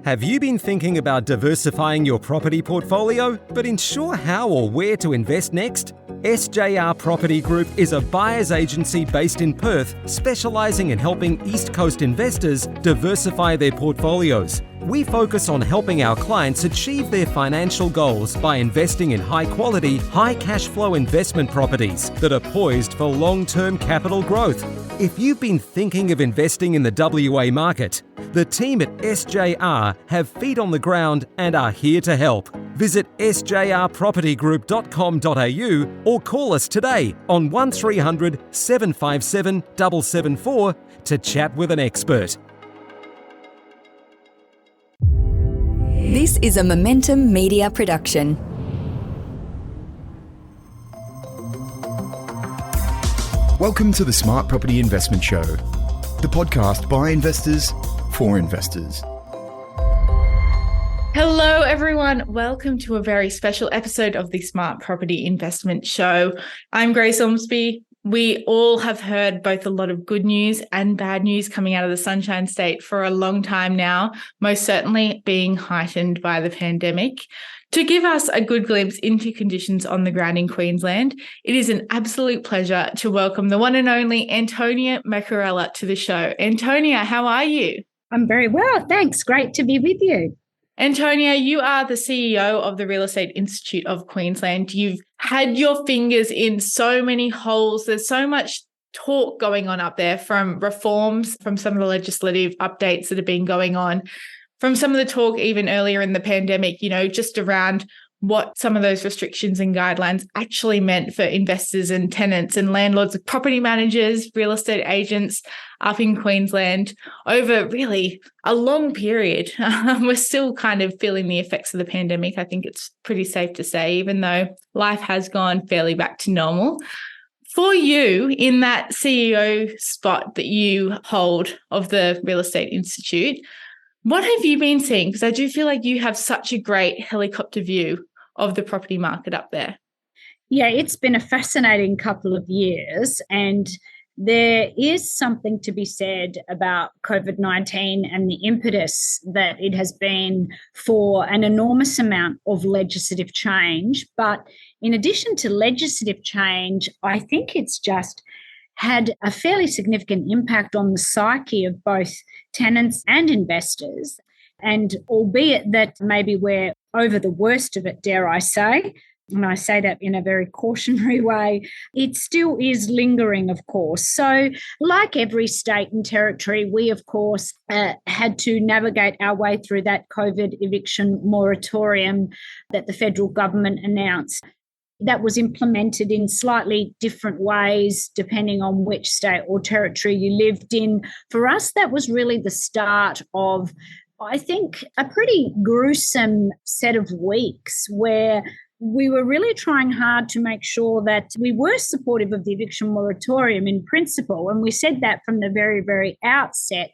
Have you been thinking about diversifying your property portfolio, but unsure how or where to invest next? SJR Property Group is a buyer's agency based in Perth, specialising in helping East Coast investors diversify their portfolios. We focus on helping our clients achieve their financial goals by investing in high-quality, high-cash-flow investment properties that are poised for long-term capital growth. If you've been thinking of investing in the WA market, the team at SJR have feet on the ground and are here to help. Visit sjrpropertygroup.com.au or call us today on 1300 757 774 to chat with an expert. This is a Momentum Media production. Welcome to the Smart Property Investment Show, the podcast by investors for investors. Hello, everyone. Welcome to a very special episode of the Smart Property Investment Show. I'm Grace Ormsby. We all have heard both a lot of good news and bad news coming out of the Sunshine State for a long time now, most certainly being heightened by the pandemic. To give us a good glimpse into conditions on the ground in Queensland, it is an absolute pleasure to welcome the one and only Antonia Mercorella to the show. Antonia, how are you? I'm very well, thanks. Great to be with you. Antonia, you are the CEO of the Real Estate Institute of Queensland. You've had your fingers in so many holes. There's so much talk going on up there, from reforms, from some of the legislative updates that have been going on, from some of the talk even earlier in the pandemic, just around what some of those restrictions and guidelines actually meant for investors and tenants and landlords, property managers, real estate agents up in Queensland over really a long period. We're still kind of feeling the effects of the pandemic. I think it's pretty safe to say, even though life has gone fairly back to normal. For you, in that CEO spot that you hold of the Real Estate Institute, what have you been seeing? Because I do feel like you have such a great helicopter view of the property market up there. Yeah, it's been a fascinating couple of years, and there is something to be said about COVID-19 and the impetus that it has been for an enormous amount of legislative change. But in addition to legislative change, I think it's just had a fairly significant impact on the psyche of both tenants and investors. And albeit that maybe we're over the worst of it, dare I say, and I say that in a very cautionary way, it still is lingering, of course. So like every state and territory, we, of course, had to navigate our way through that COVID eviction moratorium that the federal government announced. That was implemented in slightly different ways depending on which state or territory you lived in. For us, that was really the start of, I think, a pretty gruesome set of weeks where we were really trying hard to make sure that we were supportive of the eviction moratorium in principle, and we said that from the very, very outset.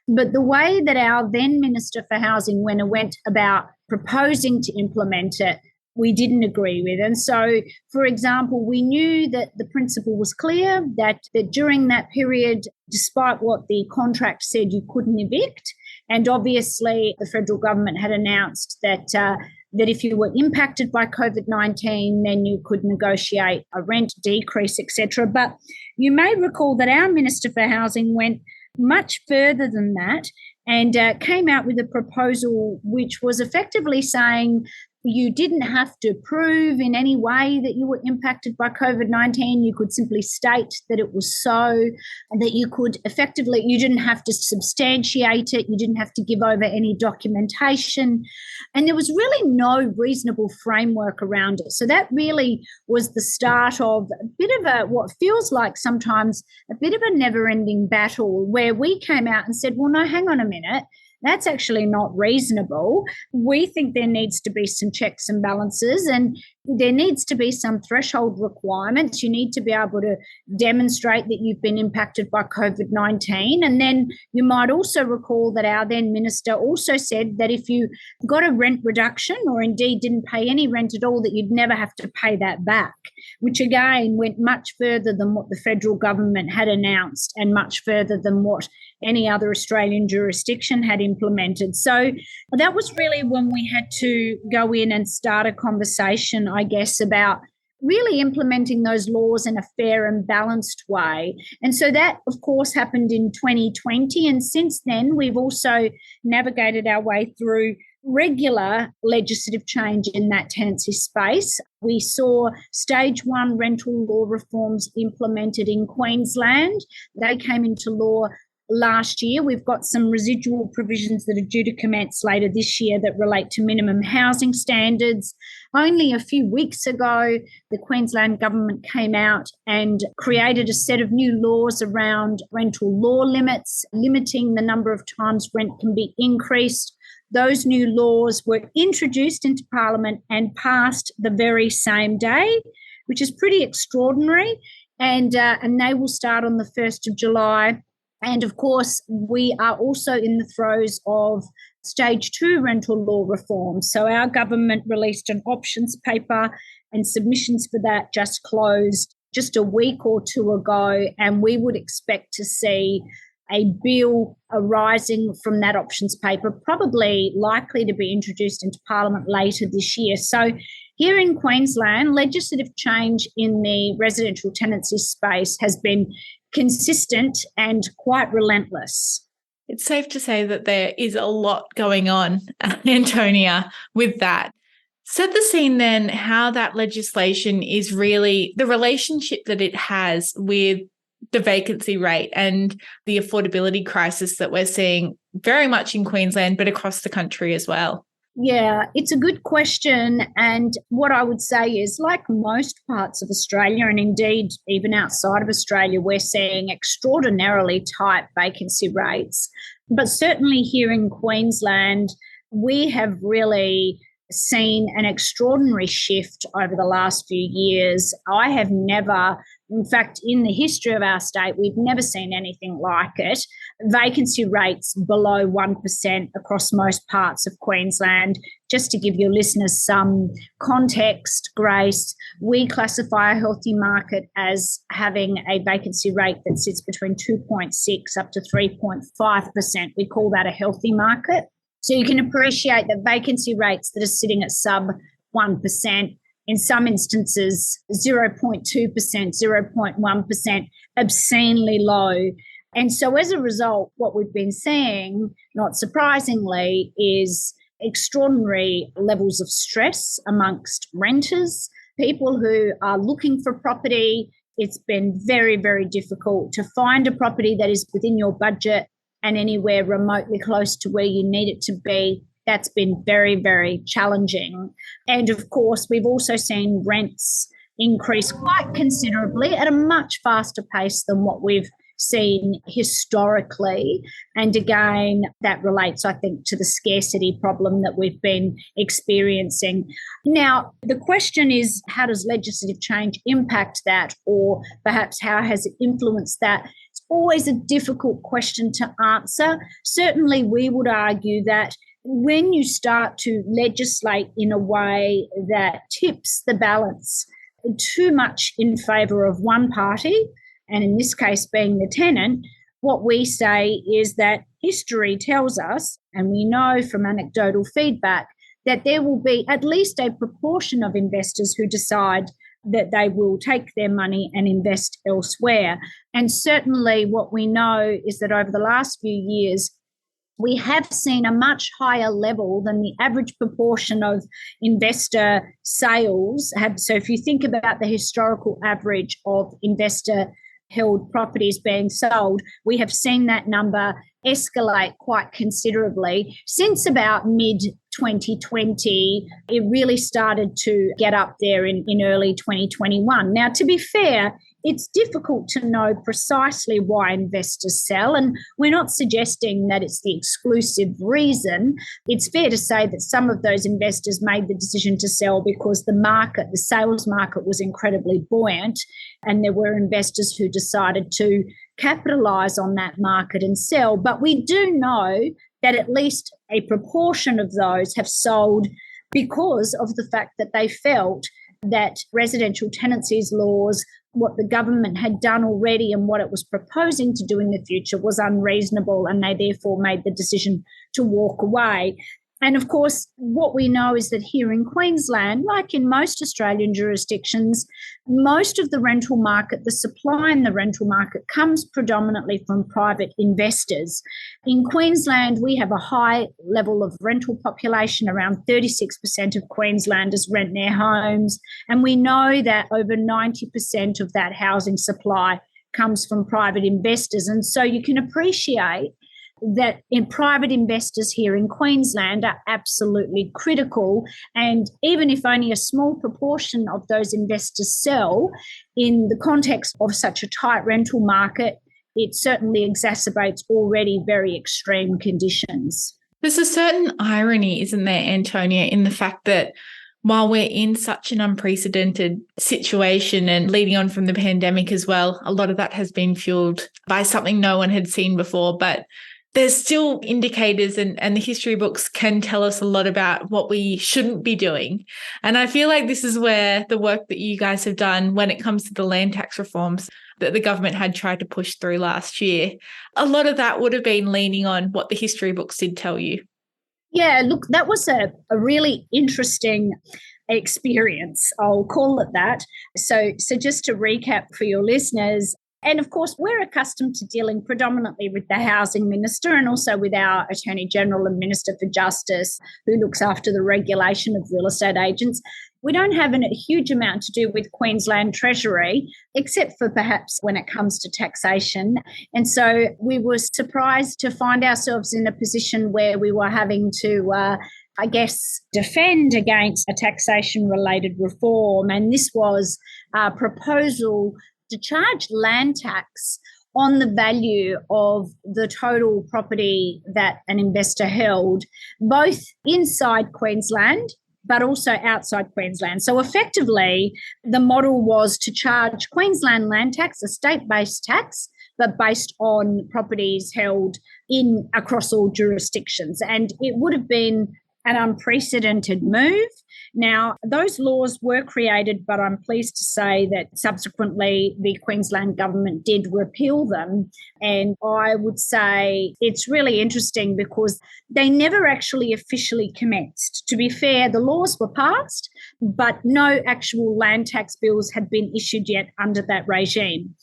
But the way that our then Minister for Housing went about proposing to implement it, we didn't agree with. And so, for example, we knew that the principle was clear, that during that period, despite what the contract said, you couldn't evict. And obviously, the federal government had announced that if you were impacted by COVID-19, then you could negotiate a rent decrease, etc. But you may recall that our Minister for Housing went much further than that and came out with a proposal which was effectively saying you didn't have to prove in any way that you were impacted by COVID-19. You could simply state that it was so, and that you could effectively, you didn't have to substantiate it. You didn't have to give over any documentation. And there was really no reasonable framework around it. So that really was the start of a bit of what feels like sometimes a bit of a never-ending battle, where we came out and said, well, no, hang on a minute. That's actually not reasonable. We think there needs to be some checks and balances, and there needs to be some threshold requirements. You need to be able to demonstrate that you've been impacted by COVID-19. And then you might also recall that our then minister also said that if you got a rent reduction or indeed didn't pay any rent at all, that you'd never have to pay that back, which again went much further than what the federal government had announced and much further than what any other Australian jurisdiction had implemented. So that was really when we had to go in and start a conversation, I guess, about really implementing those laws in a fair and balanced way. And so that, of course, happened in 2020. And since then, we've also navigated our way through regular legislative change in that tenancy space. We saw stage 1 rental law reforms implemented in Queensland. They came into law last year. We've got some residual provisions that are due to commence later this year that relate to minimum housing standards. Only a few weeks ago, the Queensland government came out and created a set of new laws around rental law limits, limiting the number of times rent can be increased. Those new laws were introduced into Parliament and passed the very same day, which is pretty extraordinary. And they will start on the 1st of July. And of course, we are also in the throes of stage 2 rental law reform. So our government released an options paper and submissions for that just closed just a week or two ago. And we would expect to see a bill arising from that options paper, probably likely to be introduced into Parliament later this year. So here in Queensland, legislative change in the residential tenancy space has been consistent and quite relentless. It's safe to say that there is a lot going on, Antonia, with that. Set the scene then how that legislation is really the relationship that it has with the vacancy rate and the affordability crisis that we're seeing very much in Queensland, but across the country as well. Yeah, it's a good question. And what I would say is, like most parts of Australia, and indeed even outside of Australia, we're seeing extraordinarily tight vacancy rates. But certainly here in Queensland, we have really seen an extraordinary shift over the last few years. I have never, in fact, in the history of our state, we've never seen anything like it. Vacancy rates below 1% across most parts of Queensland. Just to give your listeners some context, Grace, we classify a healthy market as having a vacancy rate that sits between 2.6 up to 3.5%. We call that a healthy market. So you can appreciate that vacancy rates that are sitting at sub 1%, in some instances 0.2%, 0.1%, obscenely low. And so as a result, what we've been seeing, not surprisingly, is extraordinary levels of stress amongst renters, people who are looking for property. It's been very, very difficult to find a property that is within your budget and anywhere remotely close to where you need it to be. That's been very, very challenging. And of course, we've also seen rents increase quite considerably at a much faster pace than what we've seen historically. And again, that relates, I think, to the scarcity problem that we've been experiencing. Now, the question is, how does legislative change impact that, or perhaps how has it influenced that? It's always a difficult question to answer. Certainly, we would argue that when you start to legislate in a way that tips the balance too much in favour of one party, and in this case being the tenant, what we say is that history tells us, and we know from anecdotal feedback, that there will be at least a proportion of investors who decide that they will take their money and invest elsewhere. And certainly what we know is that over the last few years, we have seen a much higher level than the average proportion of investor sales have. So if you think about the historical average of investor-held properties being sold, we have seen that number escalate quite considerably. Since about mid-2020, it really started to get up there in early 2021. Now, to be fair, it's difficult to know precisely why investors sell, and we're not suggesting that it's the exclusive reason. It's fair to say that some of those investors made the decision to sell because the sales market was incredibly buoyant, and there were investors who decided to capitalise on that market and sell. But we do know that at least a proportion of those have sold because of the fact that they felt that residential tenancies laws, what the government had done already and what it was proposing to do in the future was unreasonable, and they therefore made the decision to walk away. And of course, what we know is that here in Queensland, like in most Australian jurisdictions, most of the rental market, the supply in the rental market comes predominantly from private investors. In Queensland, we have a high level of rental population. Around 36% of Queenslanders rent their homes. And we know that over 90% of that housing supply comes from private investors. And so you can appreciate that private investors here in Queensland are absolutely critical. And even if only a small proportion of those investors sell, in the context of such a tight rental market, it certainly exacerbates already very extreme conditions. There's a certain irony, isn't there, Antonia, in the fact that while we're in such an unprecedented situation and leading on from the pandemic as well, a lot of that has been fueled by something no one had seen before, but there's still indicators and the history books can tell us a lot about what we shouldn't be doing. And I feel like this is where the work that you guys have done when it comes to the land tax reforms that the government had tried to push through last year, a lot of that would have been leaning on what the history books did tell you. Yeah, look, that was a really interesting experience, I'll call it that. So just to recap for your listeners, and of course, we're accustomed to dealing predominantly with the Housing Minister and also with our Attorney General and Minister for Justice, who looks after the regulation of real estate agents. We don't have a huge amount to do with Queensland Treasury, except for perhaps when it comes to taxation. And so we were surprised to find ourselves in a position where we were having to defend against a taxation-related reform. And this was a proposal to charge land tax on the value of the total property that an investor held, both inside Queensland but also outside Queensland. So effectively, the model was to charge Queensland land tax, a state-based tax, but based on properties held across all jurisdictions. And it would have been an unprecedented move. Now, those laws were created, but I'm pleased to say that subsequently the Queensland government did repeal them. And I would say it's really interesting because they never actually officially commenced. To be fair, the laws were passed, but no actual land tax bills had been issued yet under that regime.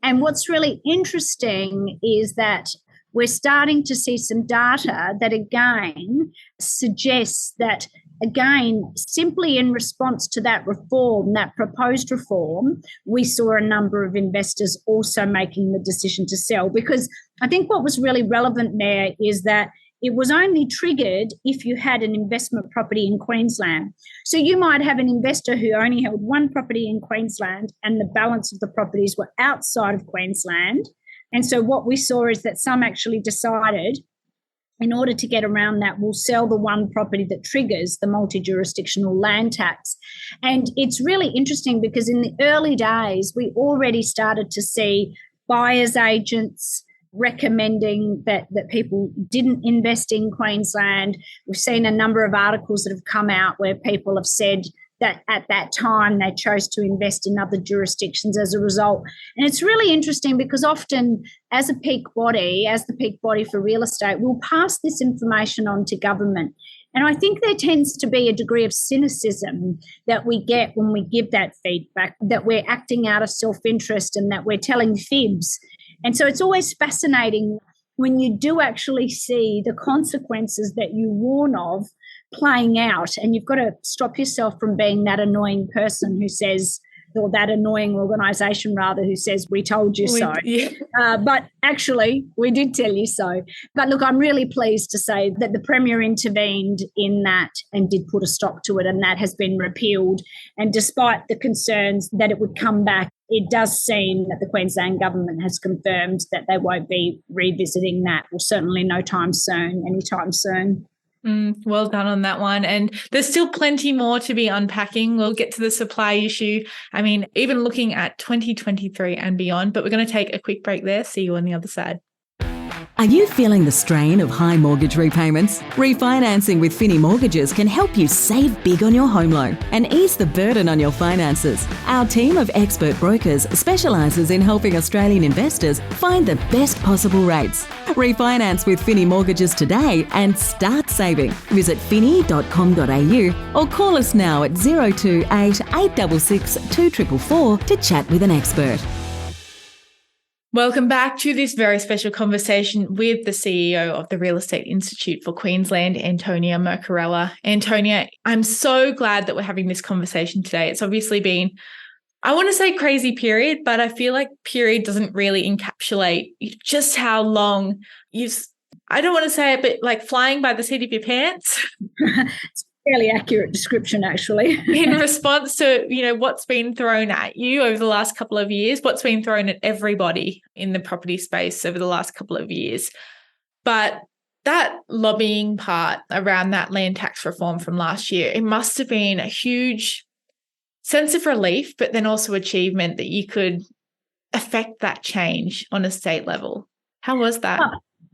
And what's really interesting is that we're starting to see some data that again suggests that, again, simply in response to that reform, that proposed reform, we saw a number of investors also making the decision to sell. Because I think what was really relevant there is that it was only triggered if you had an investment property in Queensland. So you might have an investor who only held one property in Queensland and the balance of the properties were outside of Queensland. And so what we saw is that some actually decided, in order to get around that, we'll sell the one property that triggers the multi-jurisdictional land tax. And it's really interesting because in the early days, we already started to see buyers agents recommending that people didn't invest in Queensland. We've seen a number of articles that have come out where people have said that at that time they chose to invest in other jurisdictions as a result. And it's really interesting because often as the peak body for real estate, we'll pass this information on to government. And I think there tends to be a degree of cynicism that we get when we give that feedback, that we're acting out of self-interest and that we're telling fibs. And so it's always fascinating when you do actually see the consequences that you warn of playing out, and you've got to stop yourself from being that annoying person who says, or that annoying organisation rather, who says, we told you so. Yeah. But actually, we did tell you so. But look, I'm really pleased to say that the Premier intervened in that and did put a stop to it, and that has been repealed. And despite the concerns that it would come back, it does seem that the Queensland government has confirmed that they won't be revisiting that, or certainly anytime soon. Well done on that one. And there's still plenty more to be unpacking. We'll get to the supply issue. I mean, even looking at 2023 and beyond, but we're going to take a quick break there. See you on the other side. Are you feeling the strain of high mortgage repayments? Refinancing with Finny Mortgages can help you save big on your home loan and ease the burden on your finances. Our team of expert brokers specialises in helping Australian investors find the best possible rates. Refinance with Finny Mortgages today and start saving. Visit finny.com.au or call us now at 028 866 2444 to chat with an expert. Welcome back to this very special conversation with the CEO of the Real Estate Institute for Queensland, Antonia Mercorella. Antonia, I'm so glad that we're having this conversation today. It's obviously been, I want to say crazy period, but I feel like period doesn't really encapsulate just how long I don't want to say it, but like flying by the seat of your pants. It's a fairly accurate description, actually. In response to, what's been thrown at you over the last couple of years, what's been thrown at everybody in the property space over the last couple of years. But that lobbying part around that land tax reform from last year, it must have been a huge sense of relief, but then also achievement that you could affect that change on a state level. How was that?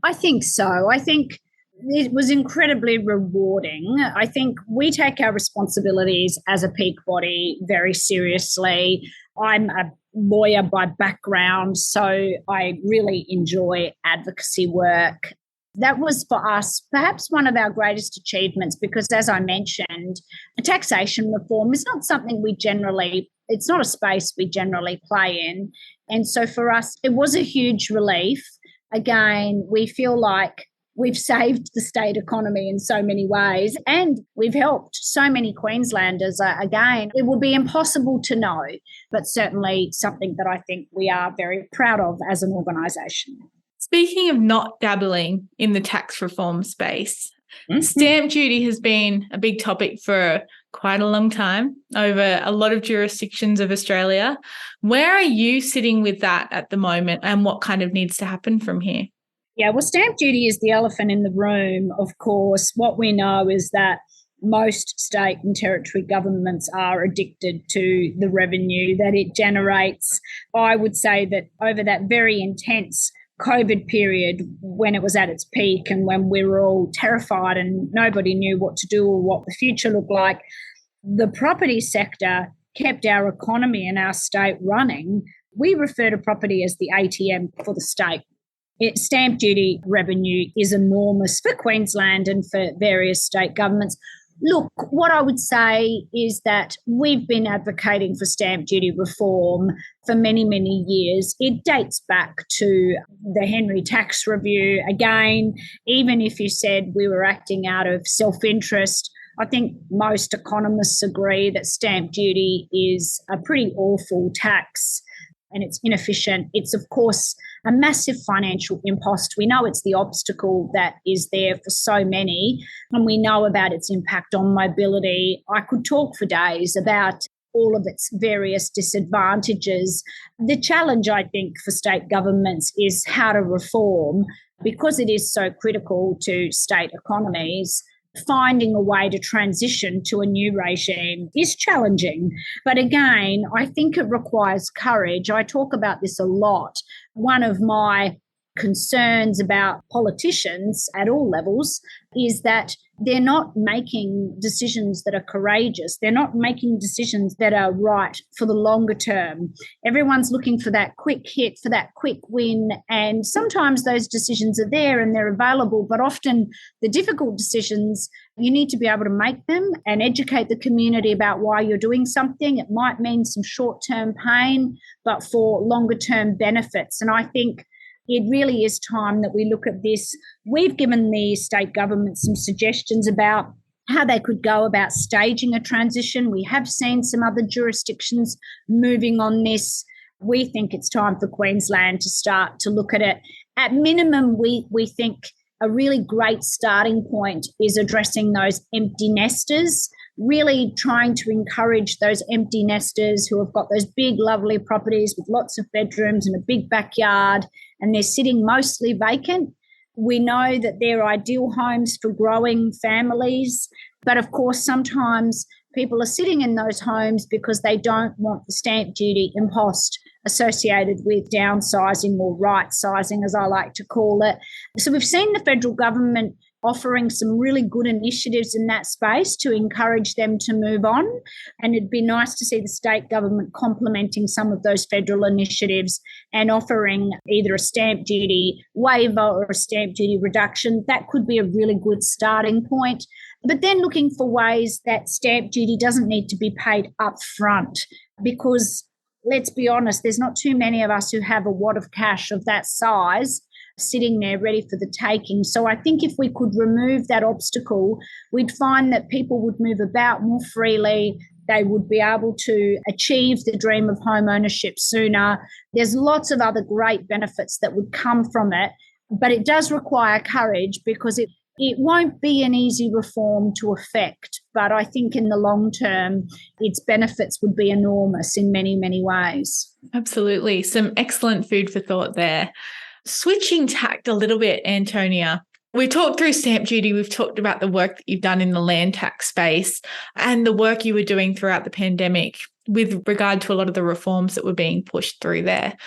I think so. I think it was incredibly rewarding. I think we take our responsibilities as a peak body very seriously. I'm a lawyer by background, so I really enjoy advocacy work. That was for us perhaps one of our greatest achievements because, as I mentioned, taxation reform is not something it's not a space we generally play in. And so for us, it was a huge relief. Again, we feel like we've saved the state economy in so many ways and we've helped so many Queenslanders. Again, it will be impossible to know, but certainly something that I think we are very proud of as an organisation. Speaking of not dabbling in the tax reform space, stamp duty has been a big topic for quite a long time over a lot of jurisdictions of Australia. Where are you sitting with that at the moment and what kind of needs to happen from here? Yeah, well, stamp duty is the elephant in the room, of course. What we know is that most state and territory governments are addicted to the revenue that it generates. I would say that over that very intense COVID period when it was at its peak and when we were all terrified and nobody knew what to do or what the future looked like, the property sector kept our economy and our state running. We refer to property as the ATM for the state. Stamp duty revenue is enormous for Queensland and for various state governments. Look, what I would say is that we've been advocating for stamp duty reform for many, many years. It dates back to the Henry Tax Review. Again, even if you said we were acting out of self-interest, I think most economists agree that stamp duty is a pretty awful tax and it's inefficient. It's, of course, a massive financial impost. We know it's the obstacle that is there for so many, and we know about its impact on mobility. I could talk for days about all of its various disadvantages. The challenge, I think, for state governments is how to reform, because it is so critical to state economies. Finding a way to transition to a new regime is challenging. But again, I think it requires courage. I talk about this a lot. One of my concerns about politicians at all levels is that they're not making decisions that are courageous. They're not making decisions that are right for the longer term. Everyone's looking for that quick hit, for that quick win. And sometimes those decisions are there and they're available, but often the difficult decisions, you need to be able to make them and educate the community about why you're doing something. It might mean some short-term pain, but for longer-term benefits. And I think it really is time that we look at this. We've given the state government some suggestions about how they could go about staging a transition. We have seen some other jurisdictions moving on this. We think it's time for Queensland to start to look at it. At minimum, we think a really great starting point is addressing those empty nesters, really trying to encourage those empty nesters who have got those big, lovely properties with lots of bedrooms and a big backyard, and they're sitting mostly vacant. We know that they're ideal homes for growing families, but of course, sometimes people are sitting in those homes because they don't want the stamp duty impost associated with downsizing or right-sizing, as I like to call it. So we've seen the federal government offering some really good initiatives in that space to encourage them to move on. And it'd be nice to see the state government complementing some of those federal initiatives and offering either a stamp duty waiver or a stamp duty reduction. That could be a really good starting point. But then looking for ways that stamp duty doesn't need to be paid up front, because let's be honest, there's not too many of us who have a wad of cash of that size sitting there ready for the taking. So I think if we could remove that obstacle, we'd find that people would move about more freely. They would be able to achieve the dream of home ownership sooner. There's lots of other great benefits that would come from it, but it does require courage, because it won't be an easy reform to effect. But I think in the long term, its benefits would be enormous in many, many ways. Absolutely. Some excellent food for thought there. Switching tact a little bit, Antonia, we talked through stamp duty. We've talked about the work that you've done in the land tax space and the work you were doing throughout the pandemic with regard to a lot of the reforms that were being pushed through there.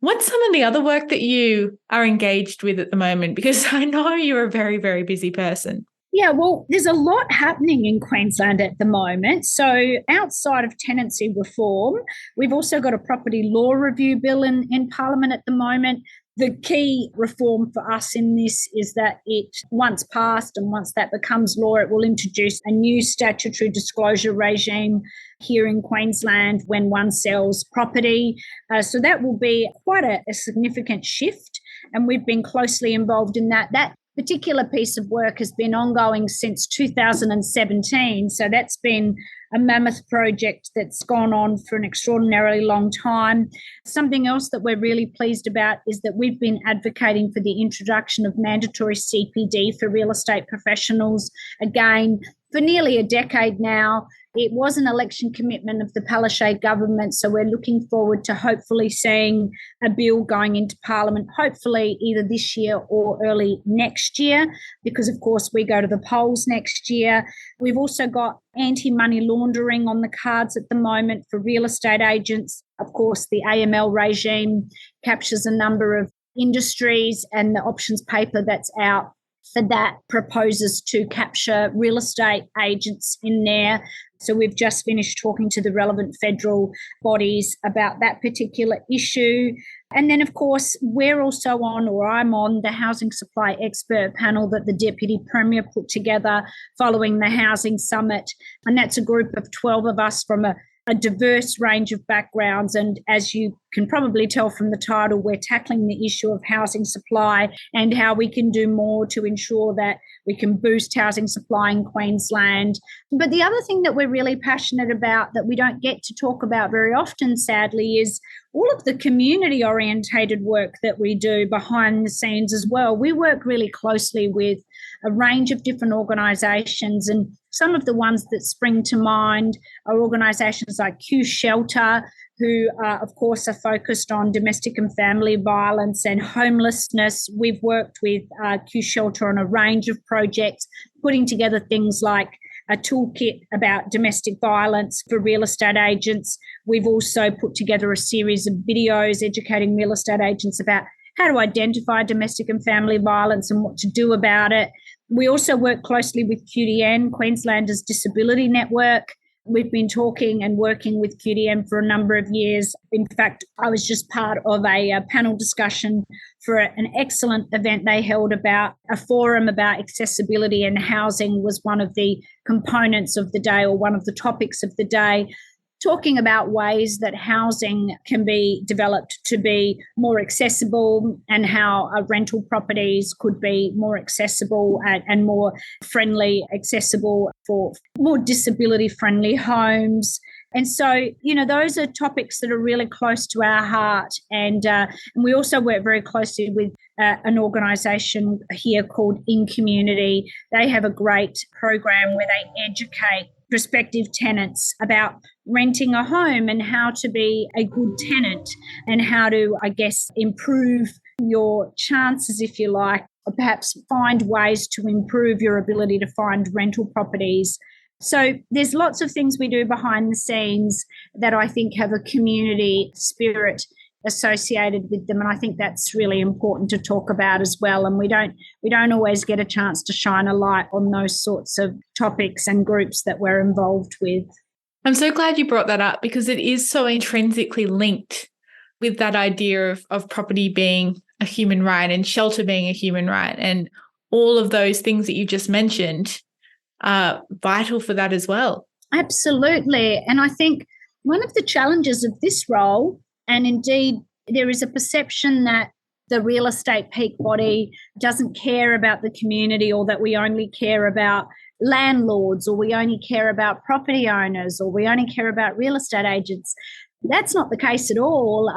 What's some of the other work that you are engaged with at the moment? Because I know you're a very, very busy person. Yeah, well, there's a lot happening in Queensland at the moment. So outside of tenancy reform, we've also got a property law review bill in Parliament at the moment. The key reform for us in this is that it, once passed and once that becomes law, it will introduce a new statutory disclosure regime here in Queensland when one sells property. So that will be quite a significant shift, and we've been closely involved in that. That particular piece of work has been ongoing since 2017. So that's been a mammoth project that's gone on for an extraordinarily long time. Something else that we're really pleased about is that we've been advocating for the introduction of mandatory CPD for real estate professionals, again, for nearly a decade now. It was an election commitment of the Palaszczuk government, so we're looking forward to hopefully seeing a bill going into Parliament, hopefully either this year or early next year, because of course we go to the polls next year. We've also got anti-money laundering on the cards at the moment for real estate agents. Of course, the AML regime captures a number of industries, and the options paper that's out for that proposes to capture real estate agents in there. So we've just finished talking to the relevant federal bodies about that particular issue. And then, of course, we're also on, or I'm on, the Housing Supply Expert Panel that the Deputy Premier put together following the Housing Summit. And that's a group of 12 of us from a diverse range of backgrounds. And as you can probably tell from the title, we're tackling the issue of housing supply and how we can do more to ensure that we can boost housing supply in Queensland. But the other thing that we're really passionate about that we don't get to talk about very often, sadly, is all of the community-orientated work that we do behind the scenes as well. We work really closely with a range of different organisations, and some of the ones that spring to mind are organisations like Q Shelter, who, of course, are focused on domestic and family violence and homelessness. We've worked with Q Shelter on a range of projects, putting together things like a toolkit about domestic violence for real estate agents. We've also put together a series of videos educating real estate agents about how to identify domestic and family violence and what to do about it. We also work closely with QDN, Queenslanders Disability Network. We've been talking and working with QDN for a number of years. In fact, I was just part of a panel discussion for an excellent event they held about a forum about accessibility, and housing was one of the components of the day, or one of the topics of the day, talking about ways that housing can be developed to be more accessible, and how rental properties could be more accessible and more friendly, accessible for more disability-friendly homes. And so, those are topics that are really close to our heart. And we also work very closely with an organisation here called In Community. They have a great program where they educate prospective tenants about renting a home and how to be a good tenant and how to, improve your chances, if you like, or perhaps find ways to improve your ability to find rental properties. So there's lots of things we do behind the scenes that I think have a community spirit associated with them. And I think that's really important to talk about as well. And we don't always get a chance to shine a light on those sorts of topics and groups that we're involved with. I'm so glad you brought that up, because it is so intrinsically linked with that idea of property being a human right and shelter being a human right, and all of those things that you just mentioned are vital for that as well. Absolutely. And I think one of the challenges of this role, and indeed there is a perception that the real estate peak body doesn't care about the community, or that we only care about landlords, or we only care about property owners, or we only care about real estate agents. That's not the case at all.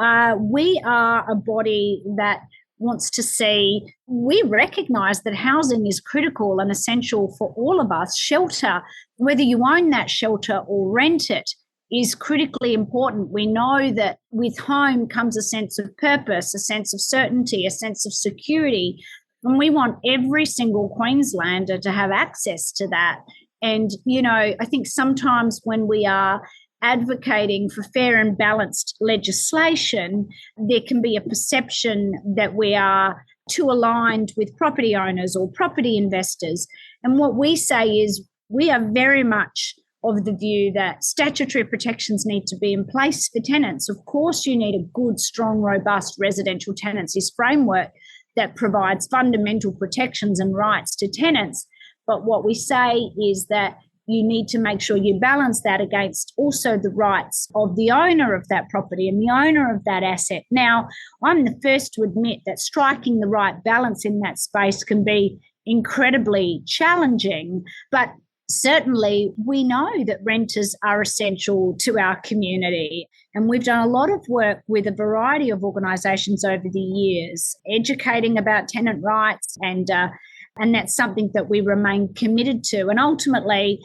We are a body that wants to see, we recognise that housing is critical and essential for all of us. Shelter, whether you own that shelter or rent it, is critically important. We know that with home comes a sense of purpose, a sense of certainty, a sense of security. And we want every single Queenslander to have access to that. And, I think sometimes when we are advocating for fair and balanced legislation, there can be a perception that we are too aligned with property owners or property investors. And what we say is we are very much of the view that statutory protections need to be in place for tenants. Of course, you need a good, strong, robust residential tenancies framework that provides fundamental protections and rights to tenants. But what we say is that you need to make sure you balance that against also the rights of the owner of that property and the owner of that asset. Now, I'm the first to admit that striking the right balance in that space can be incredibly challenging, but certainly we know that renters are essential to our community. And we've done a lot of work with a variety of organisations over the years, educating about tenant rights, and that's something that we remain committed to. And ultimately,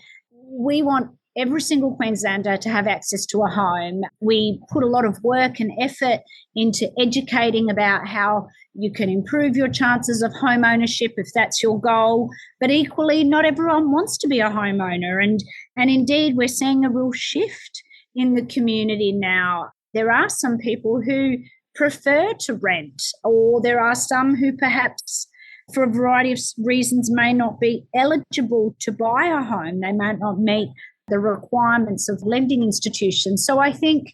we want every single Queenslander to have access to a home. We put a lot of work and effort into educating about how you can improve your chances of home ownership if that's your goal. But equally, not everyone wants to be a homeowner. And indeed, we're seeing a real shift in the community now. There are some people who prefer to rent, or there are some who perhaps, for a variety of reasons, may not be eligible to buy a home. They might not meet the requirements of lending institutions. So I think,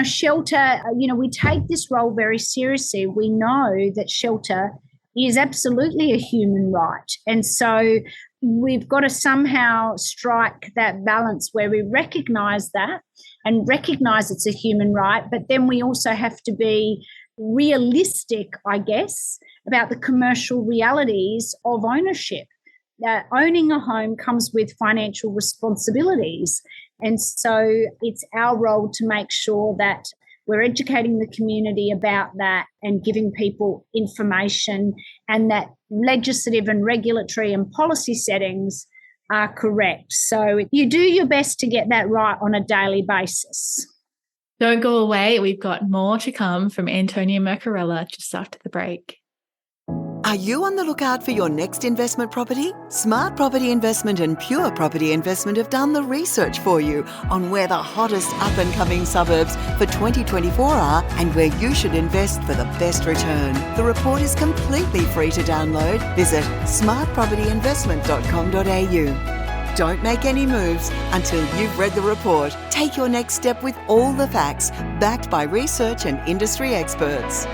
shelter, we take this role very seriously. We know that shelter is absolutely a human right. And so we've got to somehow strike that balance where we recognise that and recognise it's a human right, but then we also have to be realistic, I guess, about the commercial realities of ownership. Owning a home comes with financial responsibilities. And so it's our role to make sure that we're educating the community about that and giving people information, and that legislative and regulatory and policy settings are correct. So you do your best to get that right on a daily basis. Don't go away. We've got more to come from Antonia Mercorella just after the break. Are you on the lookout for your next investment property? Smart Property Investment and Pure Property Investment have done the research for you on where the hottest up-and-coming suburbs for 2024 are and where you should invest for the best return. The report is completely free to download. Visit smartpropertyinvestment.com.au. Don't make any moves until you've read the report. Take your next step with all the facts, backed by research and industry experts.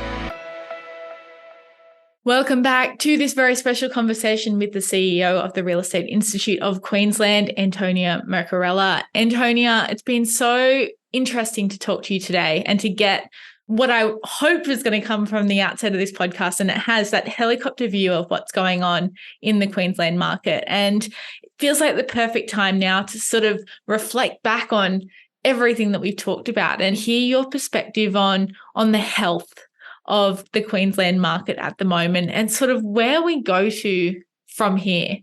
Welcome back to this very special conversation with the CEO of the Real Estate Institute of Queensland, Antonia Mercorella. Antonia, it's been so interesting to talk to you today and to get what I hoped was going to come from the outset of this podcast, and it has that helicopter view of what's going on in the Queensland market. And it feels like the perfect time now to sort of reflect back on everything that we've talked about and hear your perspective on the health of the Queensland market at the moment and sort of where we go to from here.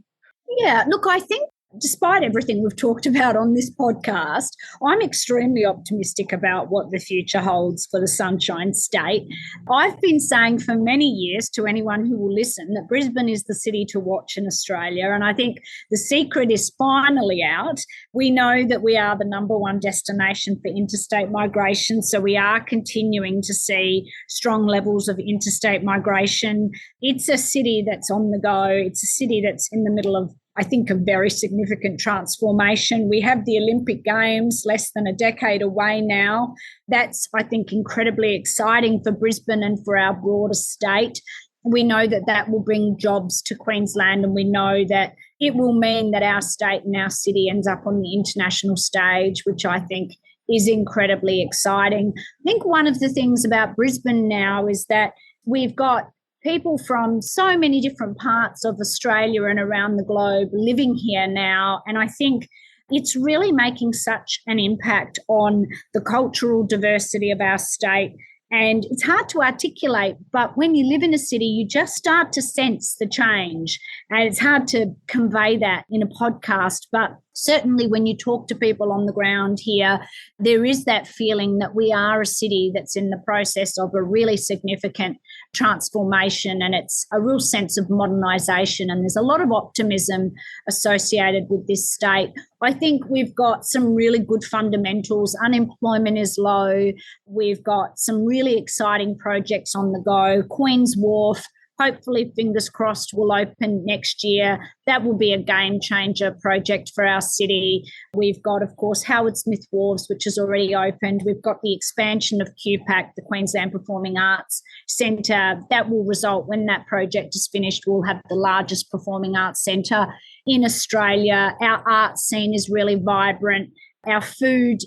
Yeah, look, I think despite everything we've talked about on this podcast, I'm extremely optimistic about what the future holds for the Sunshine State. I've been saying for many years to anyone who will listen that Brisbane is the city to watch in Australia, and I think the secret is finally out. We know that we are the number one destination for interstate migration, so we are continuing to see strong levels of interstate migration. It's a city that's on the go. It's a city that's in the middle of, I think, a very significant transformation. We have the Olympic Games less than a decade away now. That's, I think, incredibly exciting for Brisbane and for our broader state. We know that that will bring jobs to Queensland, and we know that it will mean that our state and our city ends up on the international stage, which I think is incredibly exciting. I think one of the things about Brisbane now is that we've got people from so many different parts of Australia and around the globe living here now. And I think it's really making such an impact on the cultural diversity of our state. And it's hard to articulate, but when you live in a city, you just start to sense the change. And it's hard to convey that in a podcast, but certainly when you talk to people on the ground here, there is that feeling that we are a city that's in the process of a really significant transformation, and it's a real sense of modernisation, and there's a lot of optimism associated with this state. I think we've got some really good fundamentals. Unemployment is low. We've got some really exciting projects on the go. Queen's Wharf, hopefully, fingers crossed, will open next year. That will be a game changer project for our city. We've got, of course, Howard Smith Wharves, which has already opened. We've got the expansion of QPAC, the Queensland Performing Arts Centre. That will result, when that project is finished, we'll have the largest performing arts centre in Australia. Our art scene is really vibrant. Our food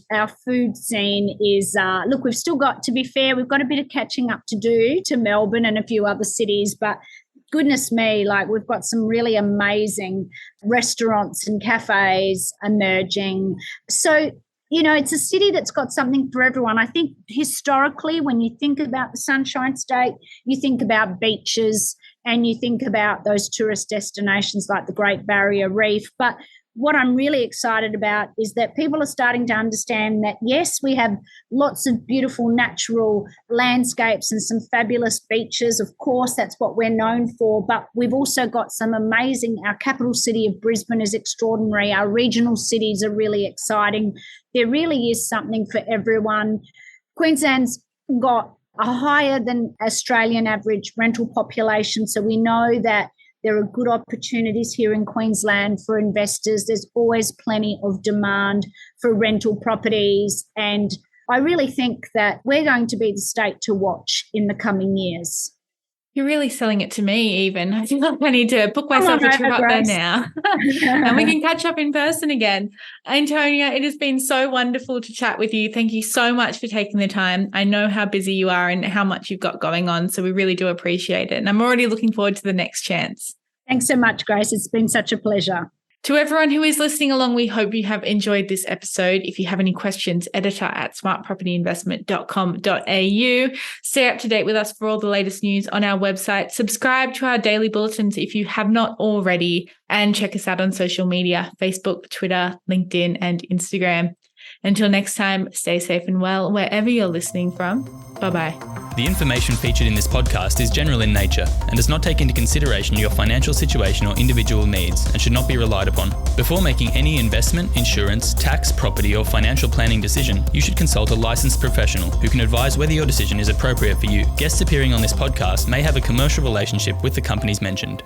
scene is, look, we've still got, to be fair, we've got a bit of catching up to do to Melbourne and a few other cities, but goodness me, like we've got some really amazing restaurants and cafes emerging. So, you know, it's a city that's got something for everyone. I think historically, when you think about the Sunshine State, you think about beaches and you think about those tourist destinations like the Great Barrier Reef, but what I'm really excited about is that people are starting to understand that, yes, we have lots of beautiful natural landscapes and some fabulous beaches. Of course, that's what we're known for, but we've also got some amazing, our capital city of Brisbane is extraordinary. Our regional cities are really exciting. There really is something for everyone. Queensland's got a higher than Australian average rental population, so we know that there are good opportunities here in Queensland for investors. There's always plenty of demand for rental properties. And I really think that we're going to be the state to watch in the coming years. You're really selling it to me even. I feel like I need to book myself a trip up there now. And we can catch up in person again. Antonia, it has been so wonderful to chat with you. Thank you so much for taking the time. I know how busy you are and how much you've got going on, so we really do appreciate it. And I'm already looking forward to the next chance. Thanks so much, Grace. It's been such a pleasure. To everyone who is listening along, we hope you have enjoyed this episode. If you have any questions, editor@smartpropertyinvestment.com.au. Stay up to date with us for all the latest news on our website. Subscribe to our daily bulletins if you have not already, and check us out on social media, Facebook, Twitter, LinkedIn, and Instagram. Until next time, stay safe and well wherever you're listening from. Bye-bye. The information featured in this podcast is general in nature and does not take into consideration your financial situation or individual needs and should not be relied upon. Before making any investment, insurance, tax, property or financial planning decision, you should consult a licensed professional who can advise whether your decision is appropriate for you. Guests appearing on this podcast may have a commercial relationship with the companies mentioned.